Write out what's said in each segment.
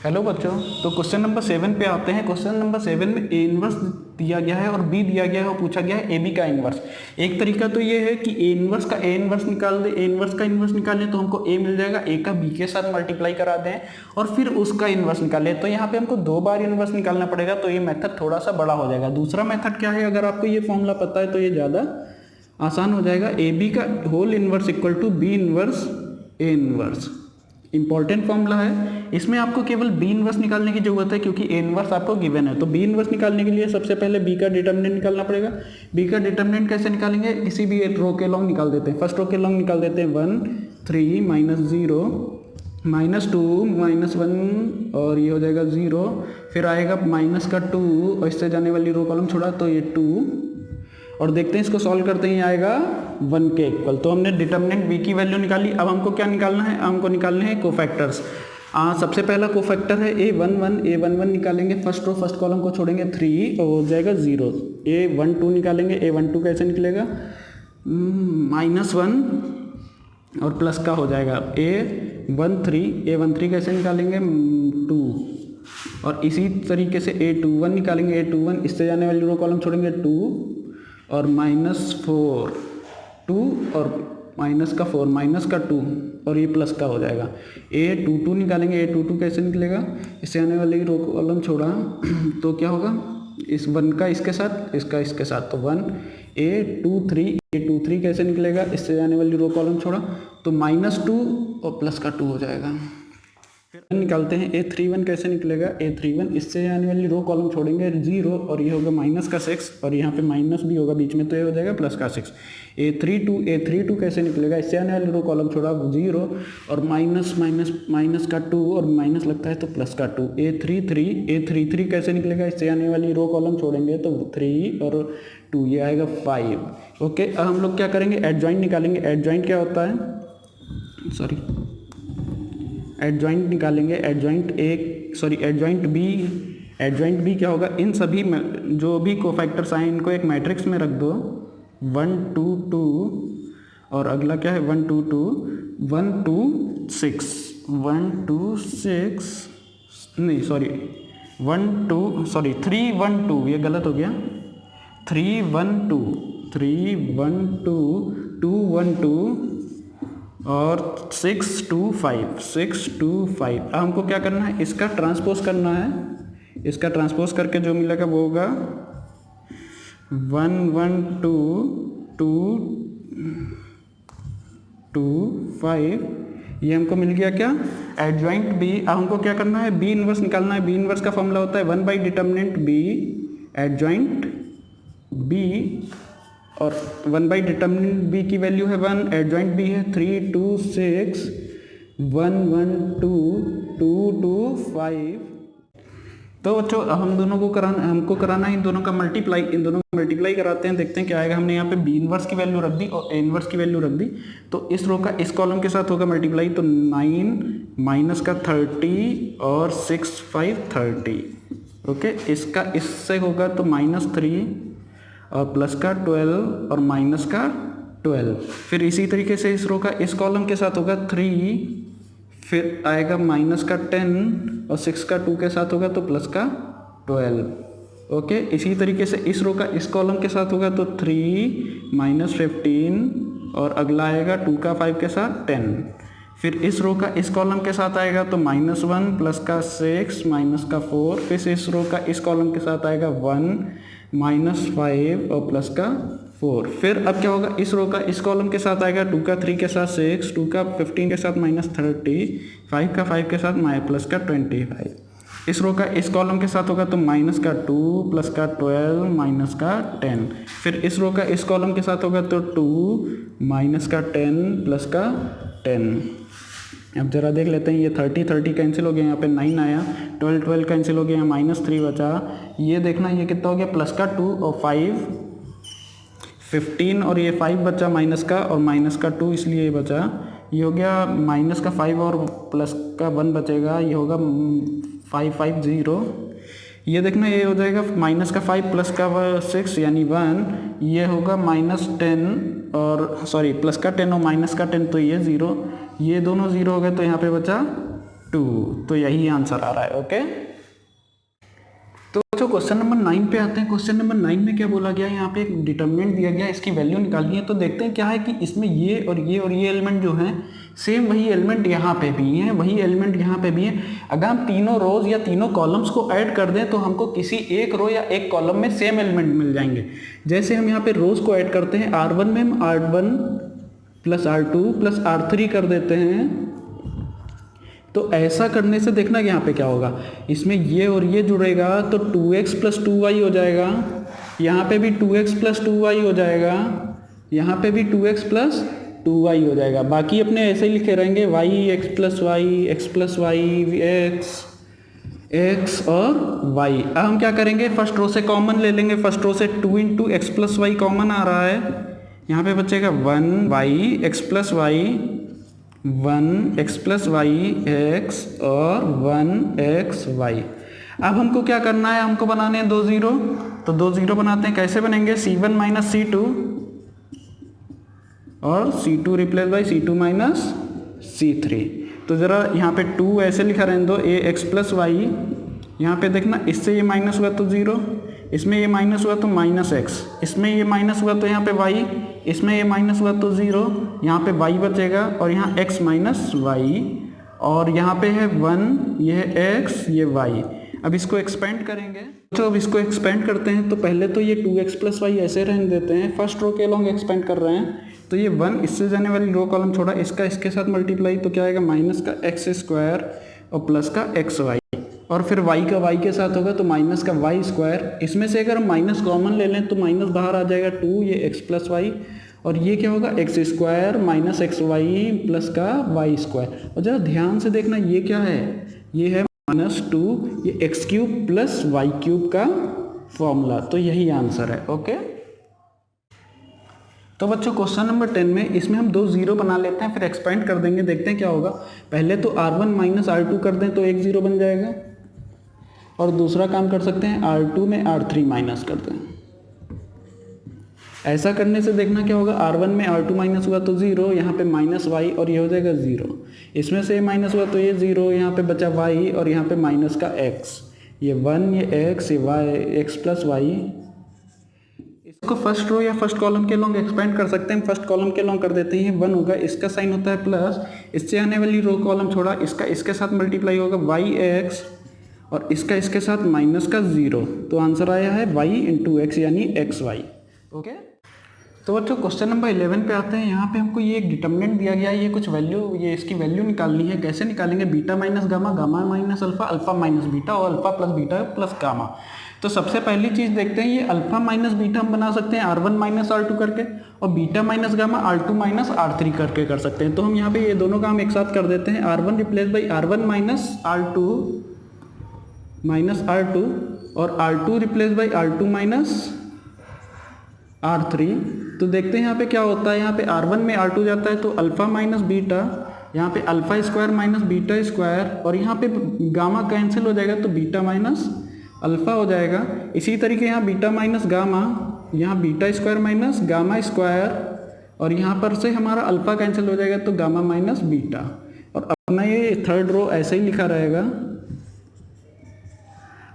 Hello बच्चों, तो question number 7 पे आते हैं। क्वेश्चन नंबर 7 में ए इनवर्स दिया गया है और बी दिया गया है और पूछा गया है ए बी का इनवर्स। एक तरीका तो ये है कि ए इनवर्स का ए इनवर्स निकाल दे, ए इनवर्स का इनवर्स निकालें तो हमको ए मिल जाएगा, ए का बी के साथ मल्टीप्लाई करा दें और फिर उसका इनवर्स निकालें। तो यहाँ पे हमको 2 बार इनवर्स निकालना पड़ेगा, तो ये मेथड थोड़ा सा बड़ा हो जाएगा। दूसरा मेथड क्या है, अगर आपको ये फॉर्मूला पता है तो ये ज़्यादा आसान हो जाएगा। ए बी का whole inverse equal to B inverse A inverse. Important formula है, इसमें आपको केवल बी इनवर्स निकालने की जरूरत है क्योंकि ए इनवर्स आपको गिवन है। तो बी इनवर्स निकालने के लिए सबसे पहले बी का डिटर्मिनेंट निकालना पड़ेगा। बी का डिटर्मिनेंट कैसे निकालेंगे, किसी भी एक रो के लॉन्ग निकाल देते हैं। फर्स्ट रो के लॉन्ग निकाल देते हैं 1 3 -0 -2 -1 और ये हो जाएगा 0। फिर आएगा माइनस का 2 और इससे जाने वाली रो कॉलम छोड़ा तो ये 2 और देखते हैं इसको सॉल्व करते हैं, आएगा 1 के इक्वल। तो हमने डिटर्मिनेंट बी की वैल्यू निकाली। अब हमको क्या निकालना है, हमको निकालने हैं कोफैक्टर्स। सबसे पहला कोफैक्टर है a11 निकालेंगे। फर्स्ट रो फर्स्ट कॉलम को छोड़ेंगे 3 और हो जाएगा 0। a12 निकालेंगे। a12 कैसे निकलेगा, -1 और प्लस का हो जाएगा a13 कैसे निकालेंगे 2 और इसी तरीके से a21 निकालेंगे। a21 इससे जाने वाली रो कॉलम छोड़ेंगे 2 और -4 2 और माइनस का 4 माइनस का 2 और ये प्लस का हो जाएगा। a22 निकालेंगे। a22 कैसे निकलेगा, इससे आने वाली रो कॉलम छोड़ा तो क्या होगा, इस 1 का इसके साथ, इसका इसके साथ, तो 1 a23 कैसे निकलेगा, इससे जाने वाली रो कॉलम छोड़ा तो -2 और प्लस का 2 हो जाएगा। फिर निकालते हैं a31 कैसे निकलेगा, a31 इससे आने वाली रो कॉलम छोड़ेंगे 0 और ये होगा -6 और यहाँ पे माइनस भी होगा बीच में तो ये हो जाएगा +6। a32 कैसे निकलेगा, इससे आने वाली रो कॉलम छोड़ा 0 और माइनस का 2 और माइनस लगता है तो प्लस का 2। a33 कैसे निकलेगा, इससे आने वाली रो कॉलम छोड़ेंगे तो 3 और 2 ये आएगा 5। ओके, अब हम लोग क्या करेंगे, एडजॉइंट निकालेंगे। एडजॉइंट क्या होता है, एडजॉइंट निकालेंगे। एडजॉइंट बी क्या होगा, इन सभी में जो भी कोफैक्टर्स आए इनको एक मैट्रिक्स में रख दो 1 2 2 और अगला क्या है 1 2 2 1 2 6 1 2 6 नहीं सॉरी 3 1 2, ये गलत हो गया। 3 1 2 2 1 2 और 6 2 5। अब हमको क्या करना है, इसका ट्रांसपोज करना है। इसका ट्रांसपोज करके जो मिलेगा वो होगा 1 1 2 2 2 5। ये हमको मिल गया क्या, एडजॉइंट बी। अब हमको क्या करना है, बी इनवर्स निकालना है। बी इनवर्स का फॉर्मूला होता है 1 by determinant B adjoint B और 1 बाई डिटर्मिनेंट बी की वैल्यू है 1, एडजॉइंट बी है 3 2 6 1 1 2 2 2 5। तो बच्चों हमको कराना है इन दोनों का मल्टीप्लाई। इन दोनों का मल्टीप्लाई कराते हैं, देखते हैं क्या आएगा। हमने यहाँ पे बी इनवर्स की वैल्यू रख दी और ए इनवर्स की वैल्यू रख दी, तो इस रो का इस कॉलम के साथ होगा मल्टीप्लाई, तो 9 माइनस का 30 और 6 5 30। ओके, इसका इससे होगा तो -3 और प्लस का 12 और माइनस का 12। फिर इसी तरीके से इस रो का इस कॉलम के साथ होगा 3, फिर आएगा माइनस का 10 और 6 का 2 के साथ होगा तो प्लस का 12। ओके, इसी तरीके से इस रो का इस कॉलम के साथ होगा तो 3 -15 और अगला आएगा 2 का 5 के साथ 10। फिर इस रो का इस कॉलम के साथ आएगा तो -1 प्लस का 6 माइनस का 4। फिर इस रो का इस कॉलम के साथ आएगा 1 -5 और प्लस का 4। फिर अब क्या होगा, इस रो का इस कॉलम के साथ आएगा 2 का 3 के साथ 6, 2 का 15 के साथ -30, 5 का 5 के साथ प्लस का 25। इस रो का इस कॉलम के साथ होगा तो माइनस का 2 प्लस का 12 माइनस का 10। फिर इस रो का इस कॉलम के साथ होगा तो 2 माइनस का 10 प्लस का 10। अब जरा देख लेते हैं, ये 30 कैंसिल हो गया, यहाँ पे 9 आया, 12 कैंसिल हो गया, यहाँ -3 बचा। ये देखना ये कितना हो गया, प्लस का 2 और 5 15 और ये 5 बचा माइनस का और माइनस का 2 इसलिए ये बचा। ये हो गया माइनस का 5 और प्लस का 1 बचेगा, ये होगा 550। ये देखना ये हो जाएगा माइनस का 5 प्लस का 6 यानी 1, ये होगा -10 और सॉरी प्लस का 10 और माइनस का 10 तो ये 0, ये दोनों 0 हो गए तो यहाँ पे बचा 2। तो यही आंसर आ रहा है। ओके, तो जो क्वेश्चन नंबर 9 पे आते हैं। क्वेश्चन नंबर 9 में क्या बोला गया है, यहाँ पे एक डिटर्मिनेंट दिया गया है, इसकी वैल्यू निकालनी है। तो देखते हैं क्या है कि इसमें ये और ये और ये एलिमेंट जो हैं सेम वही एलिमेंट यहाँ पे भी हैं, वही एलिमेंट यहाँ पे भी हैं। अगर हम तीनों रोज या तीनों कॉलम्स को ऐड कर दें तो हमको किसी एक रो या एक कॉलम में सेम एलिमेंट मिल जाएंगे। जैसे हम यहाँ पे रोज को ऐड करते हैं, R1 में हम R1 plus R2 plus R3 कर देते हैं। तो ऐसा करने से देखना कि यहाँ पे क्या होगा, इसमें ये और ये जुड़ेगा तो 2x प्लस 2y हो जाएगा, यहाँ पे भी 2x प्लस 2y हो जाएगा, यहाँ पे भी 2x प्लस 2y हो जाएगा। बाकी अपने ऐसे ही लिखे रहेंगे y x plus y x और y। अब हम क्या करेंगे, फर्स्ट रो से कॉमन ले लेंगे। फर्स्ट रो से 2 into x plus y common आ रहा है, यहाँ पे बचेगा 1 x plus y, 1 x plus y x और 1 x y। अब हमको क्या करना है, हमको बनाने हैं 2 0। तो 2 0 बनाते हैं, कैसे बनेंगे, C1 माइनस C2 और C2 replace by C2 minus C3। तो ज़रा यहाँ पे 2 ऐसे लिखा रहने दो, a x प्लस वाई। यहाँ पे देखना, इससे ये माइनस हुआ तो 0, इसमें ये माइनस हुआ तो माइनस x, इसमें ये माइनस हुआ तो यहाँ पे y, इसमें ये माइनस हुआ तो 0, यहाँ पे y बचेगा और यहाँ x माइनस y, और यहाँ पे है 1, ये है x, ये y। अब इसको एक्सपेंड करेंगे। तो अब इसको एक्सपेंड करते हैं। तो पहले तो ये 2x प्लस वाई ऐसे रहने देते हैं, फर्स्ट रो के लॉन्ग एक्सपेंड कर रहे हैं। तो ये 1 इससे जाने वाली रो कॉलम छोड़ा, इसका इसके साथ मल्टीप्लाई, तो क्या आएगा माइनस का एक्स स्क्वायर और प्लस का एक्स वाई, और फिर y का y के साथ होगा तो माइनस का y स्क्वायर। इसमें से अगर हम माइनस कॉमन ले लें तो माइनस बाहर आ जाएगा 2, ये x प्लस वाई, और ये क्या होगा x square minus x y plus का वाई स्क्वायर। और जरा ध्यान से देखना, ये क्या है, ये है -2, ये x cube plus y cube का फॉर्मूला। तो यही आंसर है। ओके, तो बच्चों क्वेश्चन नंबर 10 में इसमें हम 2 0 बना लेते हैं, फिर एक्सपेंड कर देंगे, देखते हैं क्या होगा। पहले तो R1 माइनस R2 कर दें तो 1 0 बन जाएगा, और दूसरा काम कर सकते हैं R2 में R3 माइनस कर दें। ऐसा करने से देखना क्या होगा, R1 में R2 माइनस हुआ तो 0, यहाँ पे माइनस y और ये हो जाएगा 0, इसमें से माइनस हुआ तो ये 0, यहाँ पे बचा y और यहाँ पे माइनस का x, ये 1, ये x, ये y, x प्लस वाई। इसको फर्स्ट रो या फर्स्ट कॉलम के लॉन्ग एक्सपेंड कर सकते हैं। फर्स्ट कॉलम के लॉन्ग कर देते हैं, 1 होगा, इसका साइन होता है प्लस, इससे आने वाली रो कॉलम छोड़ा, इसका इसके साथ मल्टीप्लाई होगा y x और इसका इसके साथ माइनस का 0। तो आंसर आया है y इंटू एक्स यानी xy। ओके, तो बच्चों क्वेश्चन नंबर 11 पे आते हैं। यहाँ पे हमको ये एक डिटर्मिनेंट दिया गया है, ये कुछ वैल्यू, ये इसकी वैल्यू निकालनी है। कैसे निकालेंगे, beta minus gamma, gamma minus alpha, alpha minus beta और alpha plus beta plus gamma. तो सबसे पहली चीज़ देखते हैं, ये अल्फा माइनस बीटा हम बना सकते हैं R1 माइनस R2 करके, और beta minus gamma R2 minus R3 करके कर सकते हैं। तो हम यहाँ पे ये दोनों काम एक साथ कर देते हैं, R1 replace by R1 minus R2 और R2 replace by R2 minus R3। तो देखते हैं यहाँ पे क्या होता है, यहाँ पे R1 में R2 जाता है तो अल्फ़ा माइनस बीटा, यहाँ पे alpha square minus beta square, और यहाँ पे गामा कैंसिल हो जाएगा तो बीटा माइनस अल्फ़ा हो जाएगा। इसी तरीके यहाँ बीटा माइनस गामा, यहाँ beta square minus gamma square, और यहाँ पर से हमारा अल्फ़ा कैंसिल हो जाएगा तो गामा माइनस बीटा। और अपना ये थर्ड रो ऐसे ही लिखा रहेगा।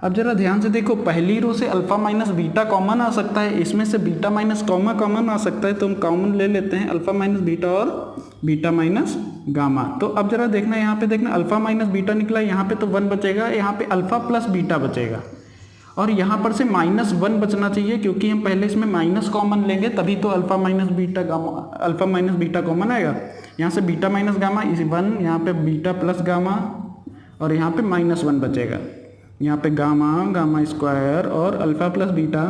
अब जरा ध्यान से देखो, पहली रो से अल्फ़ा माइनस बीटा कॉमन आ सकता है, इसमें से बीटा माइनस कॉमा कॉमन आ सकता है, तो हम कॉमन ले लेते हैं अल्फ़ा माइनस बीटा और बीटा माइनस गामा। तो अब जरा देखना, यहाँ पे देखना अल्फ़ा माइनस बीटा निकला, यहाँ पे तो 1 बचेगा, यहाँ पे अल्फ़ा प्लस बीटा बचेगा, और यहाँ पर से -1 बचना चाहिए, क्योंकि हम पहले इसमें माइनस कॉमन लेंगे तभी तो alpha minus beta gamma, alpha minus beta common आएगा। यहाँ से बीटा माइनस गामा इस 1, यहाँ पे बीटा प्लस गामा, और यहाँ पे -1 बचेगा, यहाँ पे गामा, गामा स्क्वायर और अल्फ़ा प्लस बीटा।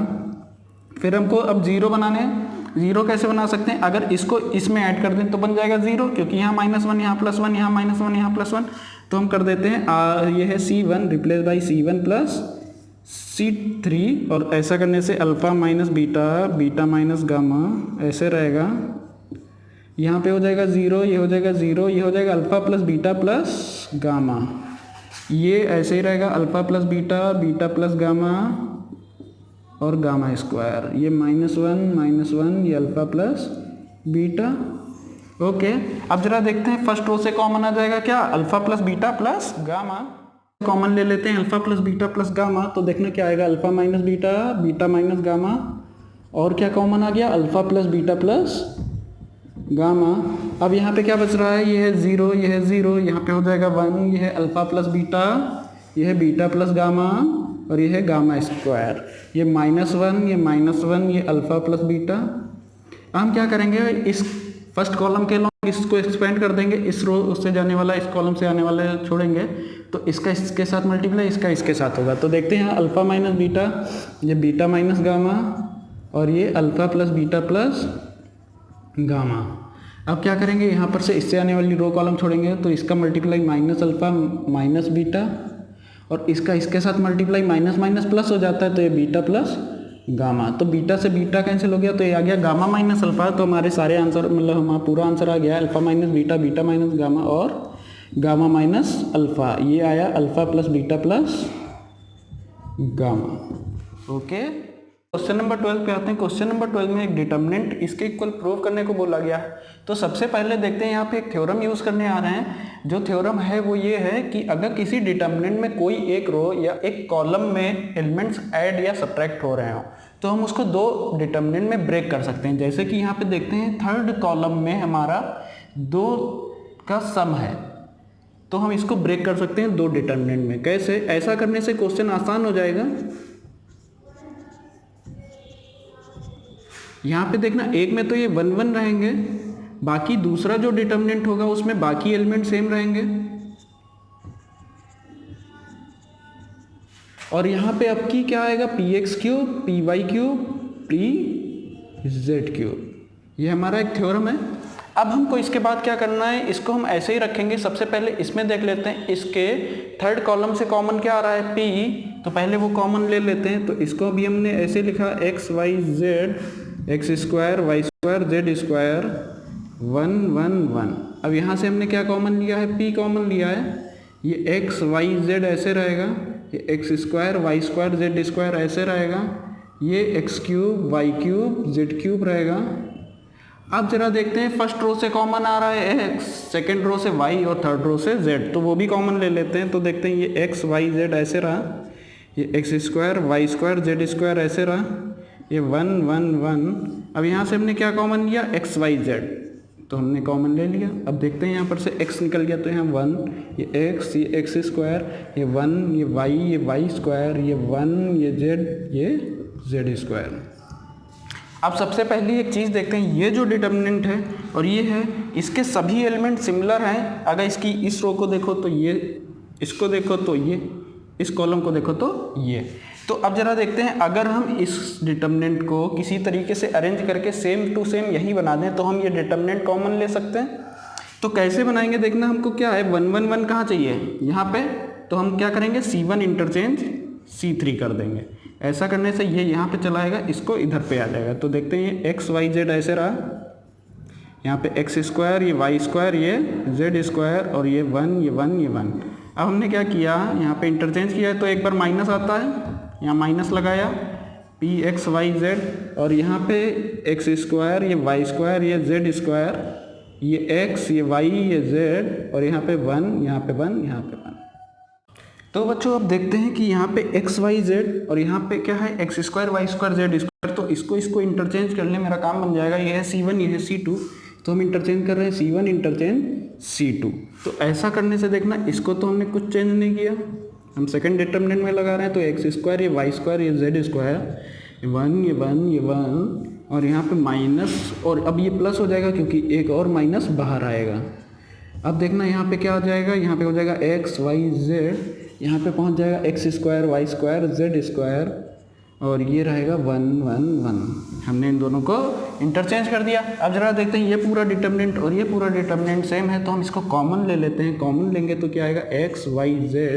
फिर हमको अब 0 बनाने हैं। 0 कैसे बना सकते हैं, अगर इसको इसमें ऐड कर दें तो बन जाएगा 0, क्योंकि यहाँ -1, यहाँ +1, यहाँ -1, यहाँ +1। तो हम कर देते हैं ये है C1 replace by C1 plus C3, और ऐसा करने से alpha minus beta, beta minus gamma ऐसे रहेगा। यहाँ पे हो जाएगा 0, ये हो जाएगा 0, ये हो जाएगा alpha plus beta plus gamma, ये ऐसे ही रहेगा alpha plus beta, beta plus gamma और गामा स्क्वायर, ये -1 ये अल्फ़ा प्लस बीटा ओके, अब जरा देखते हैं फर्स्ट रो से कॉमन आ जाएगा क्या, alpha plus beta plus gamma. Common ले लेते हैं alpha plus beta plus gamma, तो देखना क्या आएगा, alpha minus beta, beta minus gamma, और क्या कॉमन आ गया, alpha plus beta plus gamma. अब यहाँ पे क्या बच रहा है, ये है 0, ये है 0, यहाँ पे हो जाएगा 1, ये है अल्फा प्लस बीटा, ये है बीटा प्लस गामा, और ये है गामा स्क्वायर, ये -1, ये -1, ये अल्फा प्लस बीटा। हम क्या करेंगे, इस फर्स्ट कॉलम के लॉन्ग इसको एक्सपेंड कर देंगे, इस रो उससे जाने वाला इस कॉलम से आने वाला छोड़ेंगे, तो इसका इसके साथ मल्टीप्लाई, इसका इसके साथ होगा। तो देखते हैं अल्फा माइनस बीटा, ये बीटा माइनस गामा, और ये alpha plus beta plus gamma. अब क्या करेंगे, यहाँ पर से इससे आने वाली रो कॉलम छोड़ेंगे, तो इसका multiply minus alpha minus beta, और इसका इसके साथ मल्टीप्लाई माइनस माइनस प्लस हो जाता है, तो ये बीटा प्लस गामा। तो बीटा से बीटा कैंसिल हो गया, तो ये आ गया गामा माइनस अल्फा। तो हमारे सारे आंसर मतलब हमारा पूरा आंसर आ गया alpha minus beta, beta minus gamma और गामा माइनस अल्फा। ये आया alpha plus beta plus gamma. Okay, question number 12 पे आते हैं। क्वेश्चन नंबर 12 में एक डिटर्मिनेंट इसके इक्वल प्रूव करने को बोला गया है। तो सबसे पहले देखते हैं यहाँ पे एक थ्योरम यूज़ करने आ रहे हैं। जो थ्योरम है वो ये है कि अगर किसी डिटर्मिनेंट में कोई एक रो या एक कॉलम में एलिमेंट्स ऐड या सब्ट्रैक्ट हो रहे हो, तो हम उसको दो डिटर्मिनेंट में ब्रेक कर सकते हैं। जैसे कि यहाँ पे देखते हैं थर्ड कॉलम में हमारा 2 का सम है, तो हम इसको ब्रेक कर सकते हैं 2 डिटर्मिनेंट में। कैसे, ऐसा करने से क्वेश्चन आसान हो जाएगा। यहाँ पे देखना, एक में तो ये 1 1 रहेंगे, बाकी दूसरा जो डिटर्मिनेंट होगा उसमें बाकी एलिमेंट सेम रहेंगे, और यहाँ पे अब की क्या आएगा, px cube, py cube, pz cube. ये हमारा एक थ्योरम है। अब हमको इसके बाद क्या करना है, इसको हम ऐसे ही रखेंगे। सबसे पहले इसमें देख लेते हैं, इसके थर्ड कॉलम से कॉमन क्या आ रहा है, p, तो पहले वो कॉमन ले लेते हैं। तो इसको भी हमने ऐसे लिखा x y z, x square y square z square 1 1 1। अब यहाँ से हमने क्या कॉमन लिया है, p कॉमन लिया है। ये x y z ऐसे रहेगा, ये x square y square z square ऐसे रहेगा, ये x cube y cube z cube रहेगा। अब जरा देखते हैं, फर्स्ट रो से कॉमन आ रहा है x, सेकेंड रो से y और थर्ड रो से z, तो वो भी कॉमन ले लेते हैं। तो देखते हैं ये x y z ऐसे रहा, ये x square y square z square ऐसे रहा, ये 1 1 1। अब यहाँ से हमने क्या कॉमन लिया, x y z, तो हमने कॉमन ले लिया। अब देखते हैं यहाँ पर से x निकल गया, तो यहाँ 1, ये x, ये x स्क्वायर, ये 1, ये y, ये y स्क्वायर, ये 1, ये z, ये z स्क्वायर। अब सबसे पहली एक चीज़ देखते हैं, ये जो डिटर्मिनेंट है और ये है, इसके सभी एलिमेंट सिमिलर हैं। अगर इसकी इस रो को देखो तो ये, इसको देखो तो ये, इस कॉलम को देखो तो ये। तो अब जरा देखते हैं, अगर हम इस डिटर्मिनेंट को किसी तरीके से अरेंज करके सेम टू सेम यही बना दें, तो हम ये डिटर्मिनेंट कॉमन ले सकते हैं। तो कैसे बनाएंगे, देखना हमको क्या है, 1 1 1 कहाँ चाहिए, यहाँ पे, तो हम क्या करेंगे, C1 इंटरचेंज C3 कर देंगे। ऐसा करने से ये यहाँ पे चला आएगा, इसको इधर पे आ जाएगा। तो देखते हैं ये x y z ऐसे रहा, यहाँ पे x स्क्वायर, ये y स्क्वायर, ये z स्क्वायर, और ये 1 ये 1 ये 1। अब हमने क्या किया, यहाँ पे इंटरचेंज किया है, तो एक बार माइनस आता है, यहाँ माइनस लगाया, p x y z, और यहाँ पे x स्क्वायर, ये y स्क्वायर, ये z स्क्वायर, ये x, ये y, ये z, और यहाँ पे 1, यहाँ पे 1, यहाँ पे 1। तो बच्चों अब देखते हैं कि यहाँ पे x y z और यहाँ पे क्या है, x square y square z square. तो इसको इंटरचेंज कर ले, मेरा काम बन जाएगा। ये है C1, ये है C2, तो हम इंटरचेंज कर रहे हैं C1 इंटरचेंज C2। तो ऐसा करने से देखना, इसको तो हमने कुछ चेंज नहीं किया, हम सेकंड डिटर्मिनेंट में लगा रहे हैं। तो x स्क्वायर, ये वाई स्क्वायर, ये जेड स्क्वायर, ये 1 ये 1 ये 1, और यहाँ पे माइनस, और अब ये प्लस हो जाएगा क्योंकि एक और माइनस बाहर आएगा। अब देखना यहाँ पे क्या आ जाएगा, यहाँ पे हो जाएगा x y z, यहाँ पे पहुँच जाएगा x square y square z square, और ये रहेगा 1 1 1। हमने इन दोनों को इंटरचेंज कर दिया। अब जरा देखते हैं, ये पूरा डिटर्मिनेंट और ये पूरा डिटर्मिनेंट सेम है, तो हम इसको कॉमन ले लेते हैं। कॉमन लेंगे तो क्या आएगा, x y z,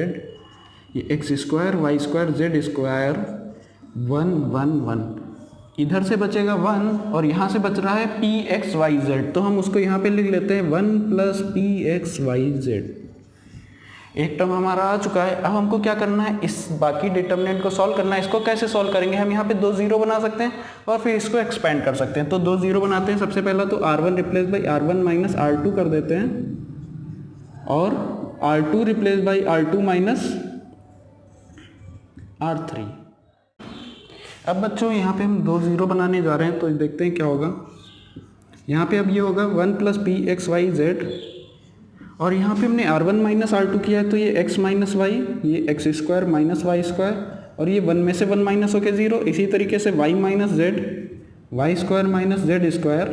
ये x square y square z square 1 1 1, इधर से बचेगा 1 और यहाँ से बच रहा है p x y z, तो हम उसको यहाँ पे लिख लेते हैं 1 + p x y z। एक टर्म हमारा आ चुका है। अब हमको क्या करना है, इस बाकी डिटर्मिनेंट को सॉल्व करना है। इसको कैसे सॉल्व करेंगे, हम यहाँ पे 2 0 बना सकते हैं और फिर इसको एक्सपेंड कर सकते हैं। तो 2 0 बनाते हैं। सबसे पहला तो R1 replace by R1 minus R2 कर देते हैं और R2 replace by R2 minus R3। अब बच्चों यहाँ पे हम 2 0 बनाने जा रहे हैं, तो देखते हैं क्या होगा। यहाँ पे अब ये होगा 1 plus p x y z, और यहाँ पे हमने R1 माइनस R2 किया है तो ये x माइनस वाई, ये x square minus y square, और ये 1 में से 1 माइनस होके 0। इसी तरीके से y minus z, y square minus z square,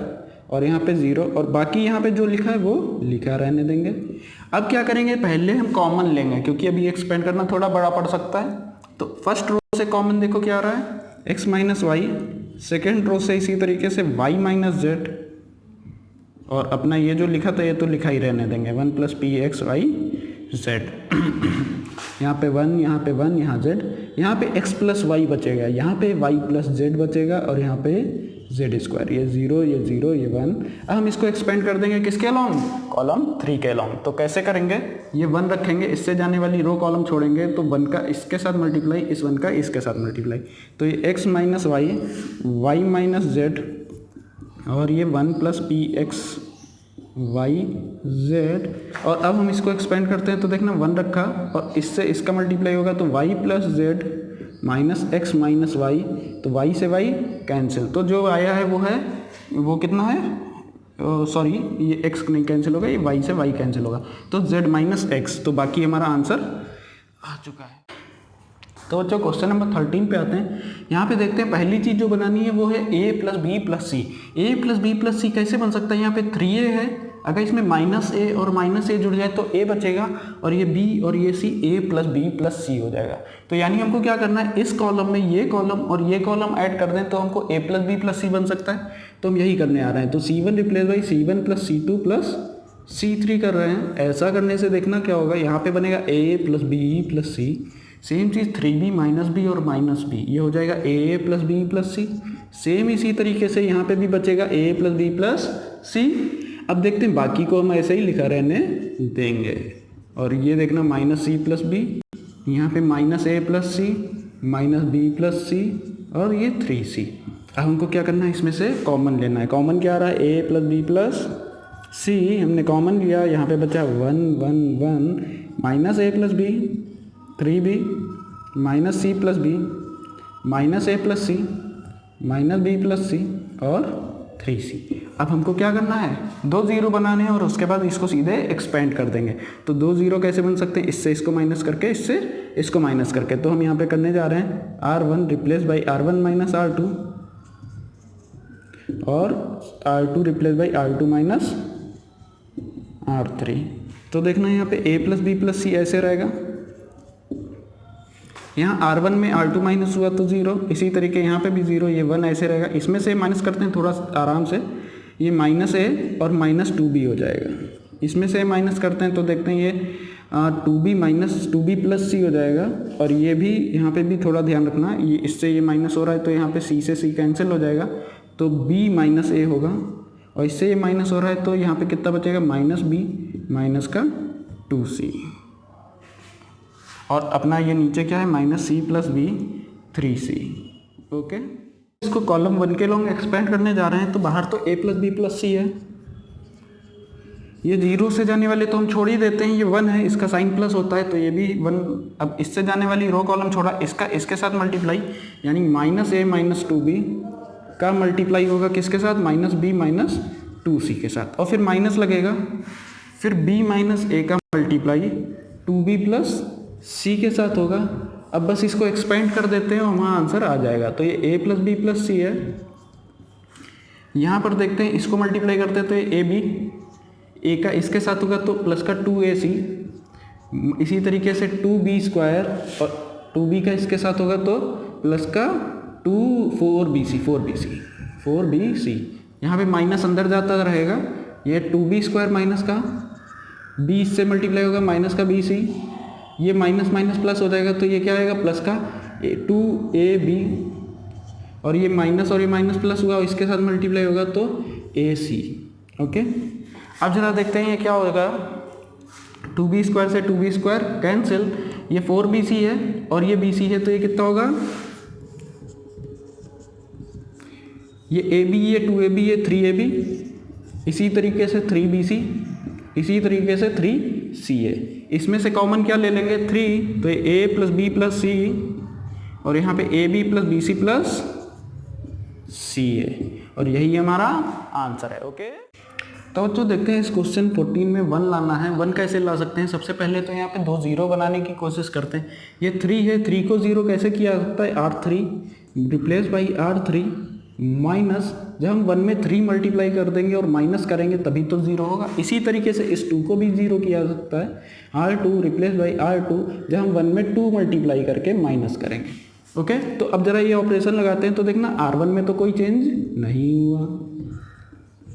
और यहाँ पे 0, और बाकी यहाँ पे जो लिखा है वो लिखा रहने देंगे। अब क्या करेंगे, पहले हम कॉमन लेंगे क्योंकि अभी एक्सपेंड करना थोड़ा बड़ा पड़ सकता है। तो फर्स्ट रो से कॉमन देखो क्या आ रहा है, x minus y. Second row से इसी तरीके से y माइनस जेड, और अपना ये जो लिखा था ये तो लिखा ही रहने देंगे, 1 plus p x y z. यहाँ पे 1, यहाँ पे 1, यहाँ z, यहाँ पे x प्लस वाई बचेगा, यहाँ पे y प्लस z बचेगा, और यहाँ पे z स्क्वायर, ये 0, ये 0, ये 1। अब हम इसको एक्सपेंड कर देंगे किसके अलॉन्ग, कॉलम 3 के अलॉन्ग। तो कैसे करेंगे, ये 1 रखेंगे, इससे जाने वाली रो कॉलम छोड़ेंगे, तो 1 का इसके साथ मल्टीप्लाई, इस 1 का इसके साथ मल्टीप्लाई, तो ये x minus y, y minus z, और ये 1 plus p x y z. और अब हम इसको एक्सपेंड करते हैं तो देखना 1 रखा और इससे इसका मल्टीप्लाई होगा तो y plus z minus x minus y, तो y से y कैंसिल, तो जो आया है वो कितना है, सॉरी ये x नहीं कैंसिल होगा, ये y से y कैंसिल होगा, तो z माइनस एक्स। तो बाकी हमारा आंसर आ चुका है। तो बच्चों क्वेश्चन नंबर 13 पे आते हैं। यहाँ पे देखते हैं पहली चीज़ जो बनानी है वो है a plus B plus C. A plus B plus C कैसे बन सकता है, यहाँ पे 3a है, अगर इसमें माइनस ए और माइनस ए जुड़ जाए तो a बचेगा, और ये b और ये c, a plus B plus C हो जाएगा। तो यानी हमको क्या करना है, इस कॉलम में ये कॉलम और ये कॉलम ऐड कर दें तो हमको a प्लस बी प्लस सी बन सकता है। तो हम यही करने आ रहे हैं, तो c1 replace by c1 plus c2 plus c3 कर रहे हैं। ऐसा करने से देखना क्या होगा, यहाँ पे बनेगा a plus B plus c, same चीज़ 3b माइनस बी और माइनस बी, ये हो जाएगा a plus B plus c. Same इसी तरीके से यहाँ पे भी बचेगा a plus B plus c. अब देखते हैं बाकी को हम ऐसे ही लिखा रहने देंगे, और ये देखना माइनस सी प्लस बी, यहाँ पे minus a plus C, minus B plus सी, और ये 3c। अब हमको क्या करना है, इसमें से कॉमन लेना है। कॉमन क्या आ रहा है, a plus B plus C, हमने कॉमन लिया, यहाँ पे बचा 1 1 1 minus a plus B 3b minus C plus B minus A plus C minus B plus सी और 3c। अब हमको क्या करना है, 2 0 बनाने हैं और उसके बाद इसको सीधे एक्सपेंड कर देंगे। तो 2 0 कैसे बन सकते हैं, इससे इसको माइनस करके, इससे इसको माइनस करके। तो हम यहाँ पे करने जा रहे हैं R1 replace by R1 minus R2 और R2 replace by R2 minus R3। तो देखना यहाँ पे a प्लस बी प्लस सी ऐसे रहेगा, यहाँ R1 में R2 माइनस हुआ तो 0, इसी तरीके यहाँ पे भी 0, ये 1 ऐसे रहेगा। इसमें से माइनस करते हैं थोड़ा आराम से, ये माइनस a और माइनस 2b हो जाएगा। इसमें से माइनस करते हैं तो देखते हैं ये 2b minus 2b plus c हो जाएगा, और ये भी यहाँ पे भी थोड़ा ध्यान रखना, ये इससे ये माइनस हो रहा है तो यहाँ पे c से c कैंसिल हो जाएगा, तो b माइनस a होगा, और इससे ये माइनस हो रहा है तो यहाँ पे कितना बचेगा, माइनस b माइनस का 2c, और अपना ये नीचे क्या है, माइनस सी प्लस बी 3c। ओके, इसको कॉलम 1 के लॉन्ग एक्सपेंड करने जा रहे हैं, तो बाहर तो a प्लस बी प्लस सी है, ये 0 से जाने वाले तो हम छोड़ ही देते हैं, ये 1 है, इसका साइन प्लस होता है तो ये भी 1। अब इससे जाने वाली रो कॉलम छोड़ा, इसका इसके साथ मल्टीप्लाई, यानी माइनस a माइनस 2b का मल्टीप्लाई होगा किसके साथ, माइनस b माइनस 2c के साथ, और फिर माइनस लगेगा, फिर b माइनस a का मल्टीप्लाई 2b प्लस c के साथ होगा। अब बस इसको एक्सपेंड कर देते हैं और वहाँ आंसर आ जाएगा। तो ये a प्लस बी प्लस सी है, यहाँ पर देखते हैं इसको मल्टीप्लाई करते हैं तो ये a का इसके साथ होगा तो प्लस का 2ac, इसी तरीके से 2b स्क्वायर और 2b का इसके साथ होगा तो प्लस का 4bc, यहाँ पे माइनस अंदर जाता रहेगा, ये 2b स्क्वायर माइनस का b इससे मल्टीप्लाई होगा माइनस का bc, ये माइनस माइनस प्लस हो जाएगा तो ये क्या आएगा, प्लस का 2ab, और ये माइनस और ये माइनस प्लस हुआ और इसके साथ मल्टीप्लाई होगा तो ac। ओके, अब जरा देखते हैं ये क्या होगा, 2b² से 2b² कैंसिल, ये 4bc है और ये bc है, तो ये कितना होगा, ये ab, ये 2ab, ये 3ab, इसी तरीके से 3bc, इसी तरीके से 3ca। इसमें से कॉमन क्या ले लेंगे, 3, तो ये a प्लस बी प्लस सी, और यहाँ पे ab plus b c plus ca, और यही हमारा आंसर है। ओके, तो बच्चों देखते हैं इस क्वेश्चन 14 में 1 लाना है। 1 कैसे ला सकते हैं, सबसे पहले तो यहाँ पे 2 0 बनाने की कोशिश करते हैं। ये 3 है, 3 को 0 कैसे किया जाता है, R3 replace by R3 minus, जब हम 1 में 3 मल्टीप्लाई कर देंगे और माइनस करेंगे तभी तो 0 होगा। इसी तरीके से इस 2 को भी 0 किया जा सकता है, R2 रिप्लेस बाई R2, जब हम 1 में 2 मल्टीप्लाई करके माइनस करेंगे। ओके, तो अब जरा ये ऑपरेशन लगाते हैं, तो देखना R1 में तो कोई चेंज नहीं हुआ,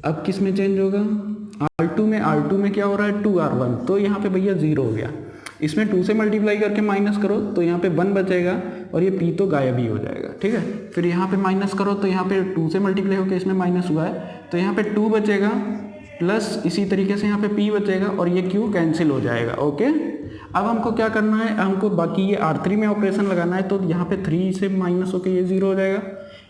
अब किस में चेंज होगा, R2 में। R2 में क्या हो रहा है, 2R1, तो यहाँ पे भैया 0 हो गया। इसमें 2 से मल्टीप्लाई करके माइनस करो तो यहाँ पे 1 बचेगा और ये p तो गायब ही हो जाएगा, ठीक है। फिर यहाँ पे माइनस करो तो यहाँ पे 2 से मल्टीप्लाई होकर इसमें माइनस हुआ है, तो यहाँ पे 2 बचेगा प्लस इसी तरीके से यहाँ पे p बचेगा और ये q कैंसिल हो जाएगा। ओके, अब हमको क्या करना है, हमको बाकी ये R3 में ऑपरेशन लगाना है, तो यहाँ पे 3 से माइनस होकर ये 0 हो जाएगा,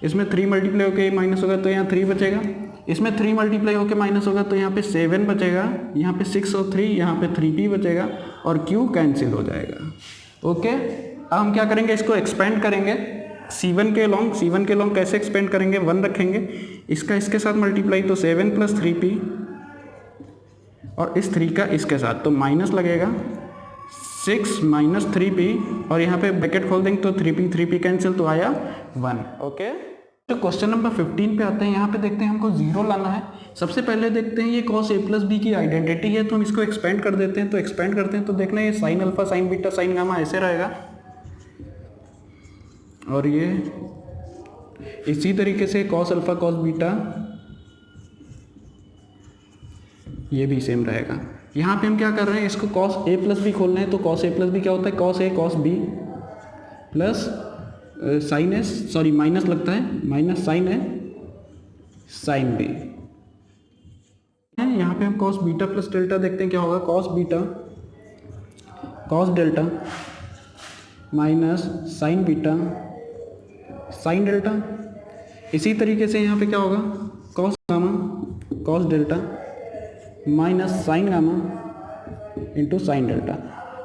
इसमें 3 मल्टीप्लाई होकर ये माइनस होगा तो यहाँ 3 बचेगा, इसमें 3 मल्टीप्लाई होकर माइनस होगा तो यहाँ पे 7 बचेगा, यहाँ पे 6 और 3, यहाँ पे 3p बचेगा और q कैंसिल हो जाएगा। ओके, अब हम क्या करेंगे, इसको एक्सपेंड करेंगे C1 के लॉन्ग। C1 के लॉन्ग कैसे एक्सपेंड करेंगे, 1 रखेंगे, इसका इसके साथ मल्टीप्लाई तो 7 प्लस 3p और इस 3 का इसके साथ, तो माइनस लगेगा 6 माइनस 3p और यहाँ पे ब्रैकेट खोल देंगे तो 3p कैंसिल, तो आया 1। ओके, तो क्वेश्चन नंबर 15 पे आते हैं। यहाँ पे देखते हैं हमको 0 लाना है। सबसे पहले देखते हैं ये cos a प्लस बी की आइडेंटिटी है, तो हम इसको एक्सपेंड कर देते हैं। तो एक्सपेंड करते हैं तो देखना ये sine alpha sign beta sine gamma ऐसे रहेगा और ये इसी तरीके से cos अल्फा cos बीटा ये भी सेम रहेगा। यहाँ पे हम क्या कर रहे हैं, इसको cos a प्लस बी खोलना है, तो cos a प्लस बी क्या होता है, cos a cos b plus sign S, sorry minus लगता है, माइनस साइन है साइन बी है। यहाँ पे हम cos बीटा प्लस डेल्टा देखते हैं क्या होगा, cos beta cos delta minus sign beta sine delta. इसी तरीके से यहाँ पे क्या होगा, cos gamma cos delta minus sign gamma into sine delta.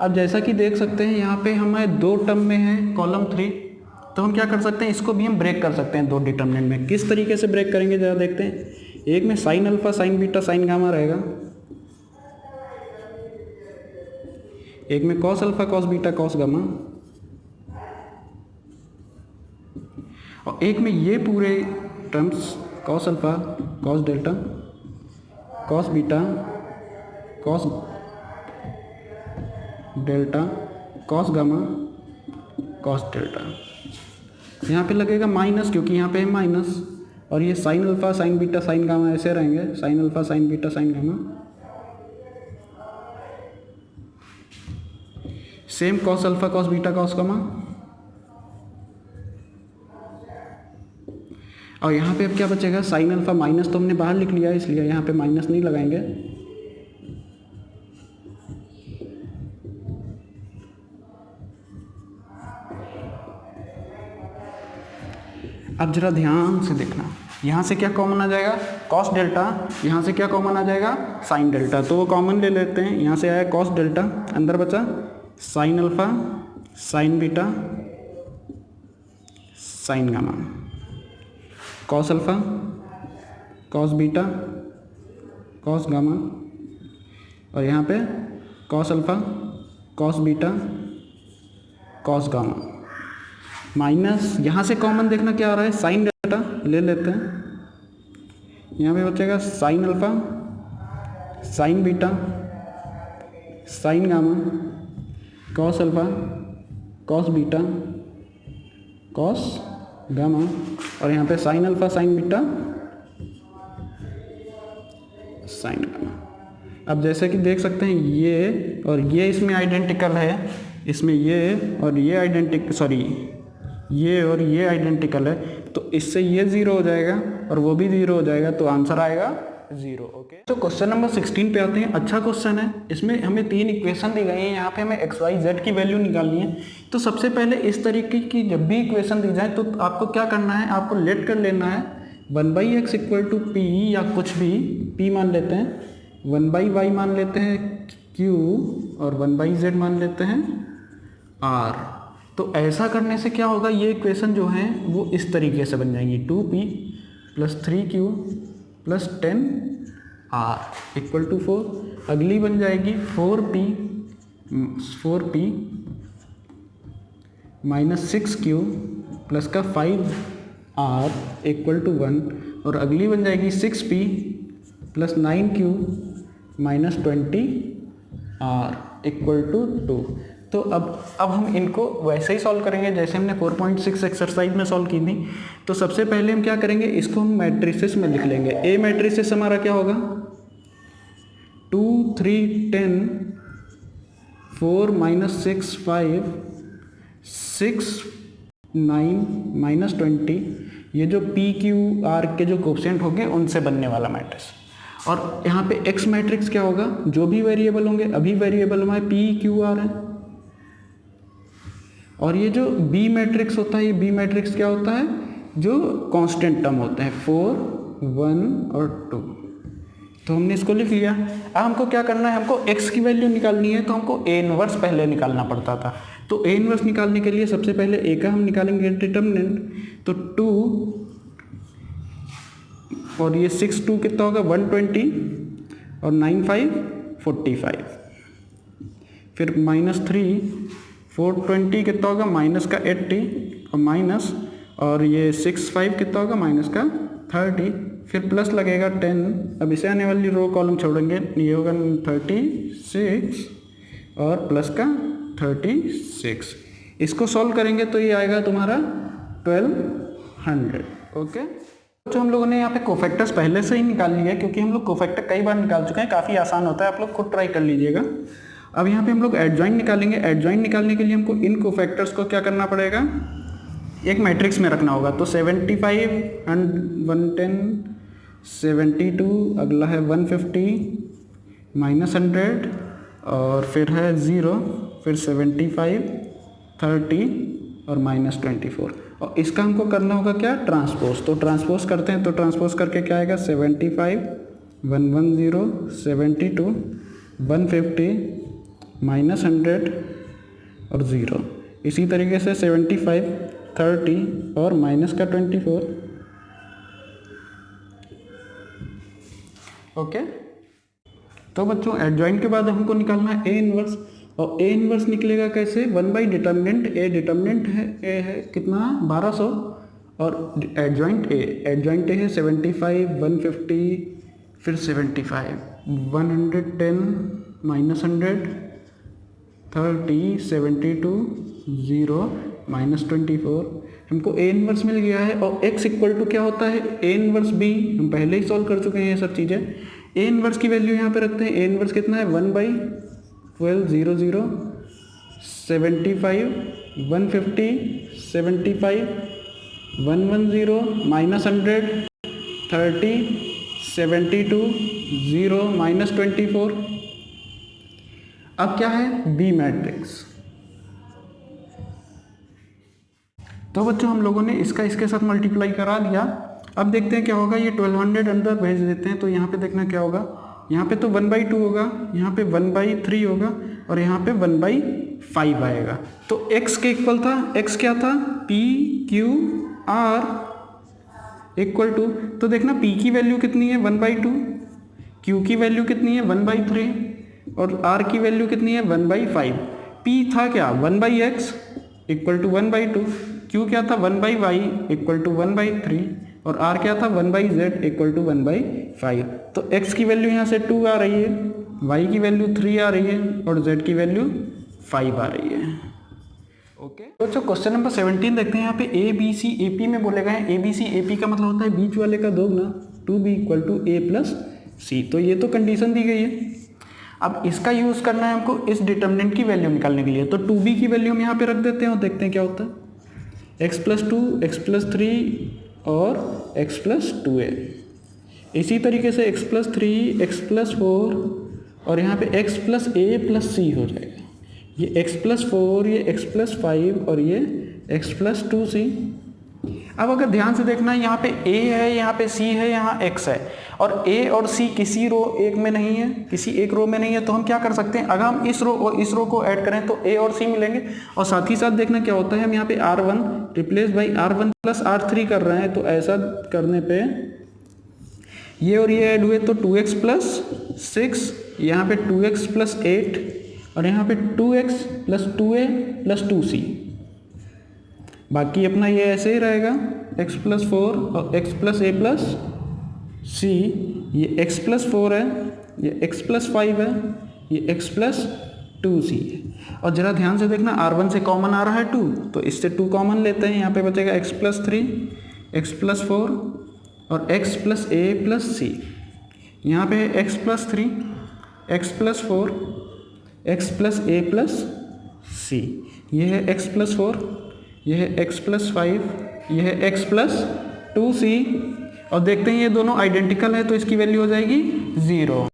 अब जैसा कि देख सकते हैं यहाँ पे हमें 2 टर्म में है कॉलम 3, तो हम क्या कर सकते हैं, इसको भी हम ब्रेक कर सकते हैं 2 डिटर्मिनेंट में। किस तरीके से ब्रेक करेंगे जरा देखते हैं। एक में sine alpha sign beta sine gamma रहेगा, एक में cos alpha cos beta cos gamma, और एक में ये पूरे terms cos alpha cos delta cos beta cos delta cos gamma cos delta. यहाँ पे लगेगा माइनस क्योंकि यहाँ पे है माइनस, और ये sine alpha sign beta sine gamma ऐसे रहेंगे, sine alpha sign beta sine gamma. Same cos alpha cos beta cos gamma, और यहाँ पे अब क्या बचेगा, साइन अल्फा माइनस तो हमने बाहर लिख लिया इसलिए यहाँ पे माइनस नहीं लगाएंगे। अब जरा ध्यान से देखना, यहाँ से क्या कॉमन आ जाएगा, cos डेल्टा, यहाँ से क्या कॉमन आ जाएगा, साइन डेल्टा, तो वो कॉमन ले लेते हैं। यहाँ से आया cos डेल्टा, अंदर बचा sine alpha sign beta sine gamma, cos alpha cos beta cos gamma, और यहाँ पे cos alpha cos beta cos gamma minus, यहाँ से कॉमन देखना क्या आ रहा है, साइन डेल्टा ले लेते हैं। यहाँ पे बचेगा sine alpha sign beta sine gamma cos alpha cos beta cos gamma, और यहाँ पे sine alpha sign beta sine gamma. अब जैसे कि देख सकते हैं ये और ये इसमें आइडेंटिकल है, इसमें ये और ये ये और ये आइडेंटिकल है, तो इससे ये 0 हो जाएगा और वो भी 0 हो जाएगा, तो आंसर आएगा 0। ओके, तो क्वेश्चन नंबर 16 पे आते हैं। अच्छा क्वेश्चन है, इसमें हमें 3 इक्वेशन दी गई हैं, यहाँ पे हमें एक्स वाई जेड की वैल्यू निकालनी है। तो सबसे पहले इस तरीके की जब भी इक्वेशन दी जाए तो आपको क्या करना है, आपको लेट कर लेना है 1/x इक्वल टू पी, या कुछ भी p मान लेते हैं, 1/y मान लेते हैं q, और 1/z मान लेते हैं r। तो ऐसा करने से क्या होगा, ये इक्वेशन जो है वो इस तरीके से बन जाएंगी 2p + 3q + 10r equal to 4। अगली बन जाएगी 4p - 6q प्लस का 5r इक्वल टू 1, और अगली बन जाएगी 6p + 9q - 20r equal to 2। तो अब हम इनको वैसे ही सॉल्व करेंगे जैसे हमने 4.6 एक्सरसाइज में सॉल्व की थी। तो सबसे पहले हम क्या करेंगे, इसको हम मैट्रिसेस में लिख लेंगे। ए मैट्रिसेस हमारा क्या होगा, 2 3 10 4 - 6 5 6 9 - 20, ये जो पी क्यू आर के जो कोफिशिएंट होंगे उनसे बनने वाला मैट्रिक्स। और यहाँ पे एक्स मैट्रिक्स क्या होगा, जो भी वेरिएबल होंगे, अभी वेरिएबल हमारे पी क्यू आर है। और ये जो बी मैट्रिक्स होता है, ये बी मैट्रिक्स क्या होता है, जो कांस्टेंट टर्म होते हैं 4 1 और 2। तो हमने इसको लिख लिया। अब हमको क्या करना है, हमको x की वैल्यू निकालनी है, तो हमको a इनवर्स पहले निकालना पड़ता था। तो a इनवर्स निकालने के लिए सबसे पहले a का हम निकालेंगे डिटर्मिनेंट। तो 2 और ये 6 2 कितना होगा 120, और 9 5 45, फिर -3 420 कितना होगा माइनस का 80, और माइनस, और ये 6 5 कितना होगा माइनस का 30, फिर प्लस लगेगा 10। अब इसे आने वाली रो कॉलम छोड़ेंगे, ये होगा 36 और प्लस का 36। इसको सॉल्व करेंगे तो ये आएगा तुम्हारा 1200। ओके, तो हम लोगों ने यहाँ पे कोफैक्टर्स पहले से ही निकाल लिया है, क्योंकि हम लोग कोफैक्टर कई बार निकाल चुके हैं, काफ़ी आसान होता है, आप लोग खुद ट्राई कर लीजिएगा। अब यहाँ पे हम लोग एडजॉइंट निकालेंगे। एडजॉइंट निकालने के लिए हमको इन कोफैक्टर्स को क्या करना पड़ेगा, एक मैट्रिक्स में रखना होगा। तो 75 110 72, अगला है 150 -100, और फिर है 0, फिर 75 30 और -24। और इसका हमको करना होगा क्या, ट्रांसपोज। तो ट्रांसपोज करते हैं, तो ट्रांसपोज करके क्या आएगा 75 110 72 150 -100 और 0। इसी तरीके से 75 30 और माइनस का 24। ओके, तो बच्चों एडजॉइंट के बाद हमको निकालना है ए इनवर्स। और ए इनवर्स निकलेगा कैसे, 1 / डिटर्मिनेंट ए। डिटर्मिनेंट है ए है कितना 1200, और एडजॉइंट ए है 75 150, फिर 75 110 -100 30 72 0 -24। हमको ए इनवर्स मिल गया है। और x इक्वल टू क्या होता है, ए इनवर्स बी, हम पहले ही सॉल्व कर चुके हैं ये सब चीज़ें। ए इनवर्स की वैल्यू यहाँ पे रखते हैं। ए इनवर्स कितना है 1/12 0 0 75 150 75 110 -100 30 72 0 -24। अब क्या है, बी मैट्रिक्स। तो बच्चों हम लोगों ने इसका इसके साथ मल्टीप्लाई करा दिया। अब देखते हैं क्या होगा, ये 1200 अंदर भेज देते हैं। तो यहाँ पे देखना क्या होगा, यहाँ पे तो 1/2 होगा, यहाँ पे 1/3 होगा, और यहाँ पे 1/5 आएगा। तो x के इक्वल था, x क्या था p q r equal to, तो देखना p की वैल्यू कितनी है 1/2, q की वैल्यू कितनी है 1/3, और r की वैल्यू कितनी है 1/5। p था क्या 1/x इक्वल टू 1/2, q क्या था 1/y इक्वल टू 1/3, और r क्या था 1/z इक्वल टू 1/5। तो x की वैल्यू यहाँ से 2 आ रही है, y की वैल्यू 3 आ रही है, और z की वैल्यू 5 आ रही है। ओके, तो क्वेश्चन नंबर 17 देखते हैं। यहाँ पे A B C A P में बोले गए हैं। A B C A P का मतलब होता है बीच वाले का दोगुना, 2b equal to a plus C. तो ये तो कंडीशन दी गई है। अब इसका यूज़ करना है हमको इस डिटर्मिनेंट की वैल्यू निकालने के लिए। तो 2b की वैल्यू हम यहाँ पे रख देते हैं और देखते हैं क्या होता है। x + 2 x + 3 और x + 2a। इसी तरीके से x+3 x+4 और यहाँ पे x+a+c हो जाएगा। ये x+4 ये x+5 और ये x+2c। अब अगर ध्यान से देखना यहाँ पे a है, यहाँ पे c है, यहाँ x है और a और c किसी रो एक में नहीं है, किसी एक रो में नहीं है, तो हम क्या कर सकते हैं, अगर हम इस रो और इस रो को ऐड करें तो a और c मिलेंगे। और साथ ही साथ देखना क्या होता है, हम यहाँ पे r1 replace by r1 plus r3 कर रहे हैं, तो ऐसा करने पे ये और ये ऐड हुए तो 2x + 6, यहाँ पे 2x + 8 और यहाँ पे 2x + 2a + 2c। बाकी अपना ये ऐसे ही रहेगा x+4 और x + a + c। ये x+4 है, ये x+5 है, ये x+2c है। और ज़रा ध्यान से देखना r1 से कॉमन आ रहा है 2, तो इससे 2 कॉमन लेते हैं, यहाँ पे बचेगा x+3 x+4 और x + a + c। यहाँ पे है x+3 x+4 x + a + c। ये है x+4, यह है x+5, यह है x+2c। और देखते हैं ये दोनों आइडेंटिकल है तो इसकी वैल्यू हो जाएगी 0।